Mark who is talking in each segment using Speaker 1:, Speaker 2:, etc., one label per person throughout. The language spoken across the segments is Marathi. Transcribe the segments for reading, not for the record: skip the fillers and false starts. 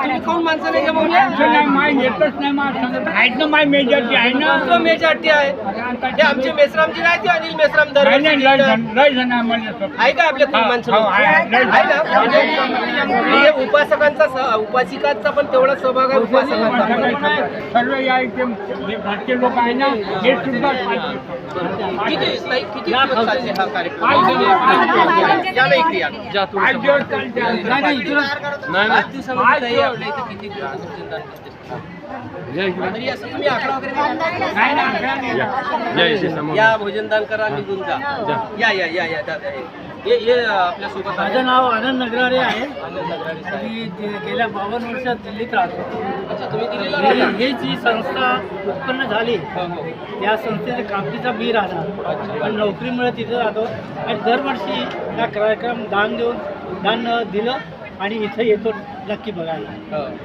Speaker 1: तुम्ही कोण माणसं नाही जमवले?
Speaker 2: नाही माय येतच नाही माझं आहेत ना माय मेजरची आहे ना
Speaker 1: तुमचं मेजॉरिटी आहे हे आमचे मेसरामजी नाही ते अनिल मेसराम
Speaker 2: नाही
Speaker 1: दरवर्षी
Speaker 2: नाही लय जण आम्हाला
Speaker 1: आहे का आपल्या खूप माणसं
Speaker 2: हो, आहे.
Speaker 1: आहे ना म्हणजे उपासकांचा उपासिकांचा पण तेवढा सहभाग आहे उपासकांचा
Speaker 2: सर्व या इथे घरचे लोक आहे ना हे सुद्धा
Speaker 1: किती दिवस चालते हा कार्यक्रम या ना इकडे या.
Speaker 2: पाच दिवस चालते.
Speaker 1: पाच दिवसामध्ये ताई आपल्या इथे किती भोजनदान करते? तरी असं तुम्ही आकडा वगैरे या भोजनदान करा निघून जा या या या या दादा ये आपल्या सोबत
Speaker 3: माझं नाव आनंद नगराळे आहे.
Speaker 1: आनंद नगराळे साहेब.
Speaker 3: मी गेल्या 52 वर्षात दिल्लीत राहतो.
Speaker 1: अच्छा तुम्ही दिलेला
Speaker 3: ही जी संस्था उत्पन्न झाली त्या संस्थेचे कामटीचा मी राहणार पण नोकरीमुळे तिथे राहतो आणि दरवर्षी हा कार्यक्रम दान दिलं आणि इथं येतो नक्की बघायला.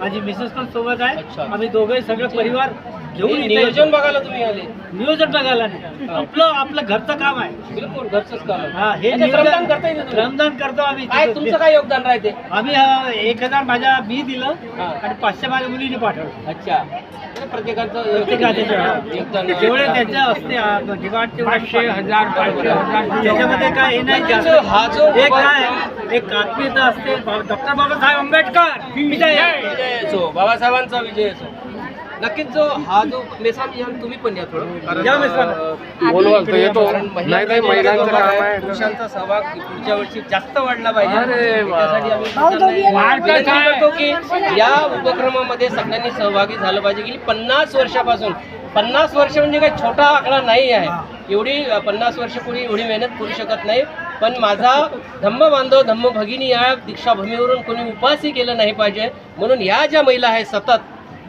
Speaker 3: माझी मिसेस पण सोबत आहे.
Speaker 1: अच्छा.
Speaker 3: आम्ही दोघे सगळे परिवार घेऊन इथे
Speaker 1: नियोजन
Speaker 3: येतो.
Speaker 1: बघायला तुम्ही आले
Speaker 3: नियोजन बघायला नाही आपलं घरचं काम आहे.
Speaker 1: बिलकुल घरचंच काम
Speaker 3: हा हे
Speaker 1: अच्छा,
Speaker 3: नियोजन-
Speaker 1: श्रमदान करता येते तुम्ही?
Speaker 3: श्रमदान करतो आम्ही.
Speaker 1: काय तुमचं काय योगदान राहते?
Speaker 3: आम्ही 1000 माझ्या मी दिलं
Speaker 1: हा.
Speaker 3: आणि 500 माझ्या मुलीने पाठवलं.
Speaker 1: अच्छा प्रत्येकाचं
Speaker 3: प्रत्येकाचं
Speaker 1: योगदान
Speaker 3: जेवढे त्यांच्या असते डिमांड
Speaker 2: 500, 1000, 500,
Speaker 3: त्याच्यामध्ये काय हे नाही जास्त.
Speaker 1: हा जो
Speaker 3: एक काय एक आत्मीयता असते डॉक्टर बाबासाहेब आंबेडकर विजय.
Speaker 1: विजय असो बाबासाहेबांचा विजय असो नक्कीच जो हा जो मेसराम या तुम्ही पण या थोडं कारण
Speaker 3: या मेसराम.
Speaker 1: कारण महिलांचं काम आहे पुरुषांचा सहभाग पुढच्या वर्षी जास्त वाढला पाहिजे त्यासाठी आम्ही विनंती करतो की या उपक्रमामध्ये सगळ्यांनी सहभागी झालं पाहिजे की 50 वर्षापासून 50 वर्ष म्हणजे काही छोटा आकडा नाही आहे. एवढी 50 वर्ष कोणी एवढी मेहनत करू शकत नाही पण माझा धम्म बांधव धम्म भगिनी या दीक्षाभूमीवरून कोणी उपासही केलं नाही पाहिजे म्हणून या ज्या महिला आहे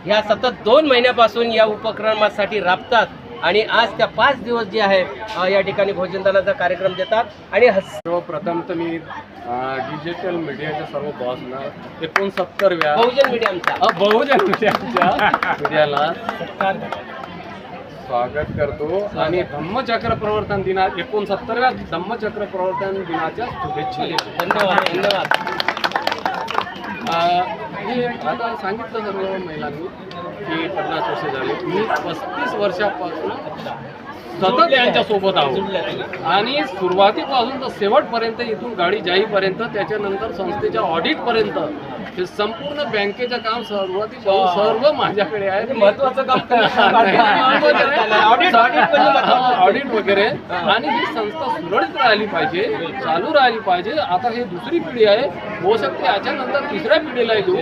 Speaker 1: ह्या सतत 2 महिन्यापासून या उपक्रमासाठी राबतात आणि आज त्या 5 दिवस जे आहे या ठिकाणी भोजनदानाचा कार्यक्रम देतात आणि
Speaker 4: सर्वप्रथम तर मी डिजिटल मीडियाच्या सर्व बॉसना 69व्या
Speaker 1: बहुजन मीडियमचा
Speaker 4: बहुजन मीडियाला स्वागत करतो आणि धम्मचक्र प्रवर्तन दिना 69व्या धम्मचक्र प्रवर्तन दिनाच्या शुभेच्छा देतो.
Speaker 1: धन्यवाद धन्यवाद.
Speaker 4: हे आता सांगितलं सर्व महिलांनी की 50 वर्ष झाले. मी 35 वर्षापासून सतत यांच्या सोबत आहोत आणि सुरुवातीपासून तर शेवटपर्यंत इथून गाडी जाईपर्यंत त्याच्यानंतर संस्थेच्या ऑडिटपर्यंत हे संपूर्ण बँकेचं काम सुरुवातीपासून सर्व माझ्याकडे आहे.
Speaker 1: महत्वाचं काम
Speaker 4: ऑडिट वगैरे आणि ही संस्था सुरळीत राहिली पाहिजे चालू राहिली पाहिजे. आता ही दुसरी पिढी आहे होऊ शकते याच्यानंतर तिसऱ्या पिढीला देऊ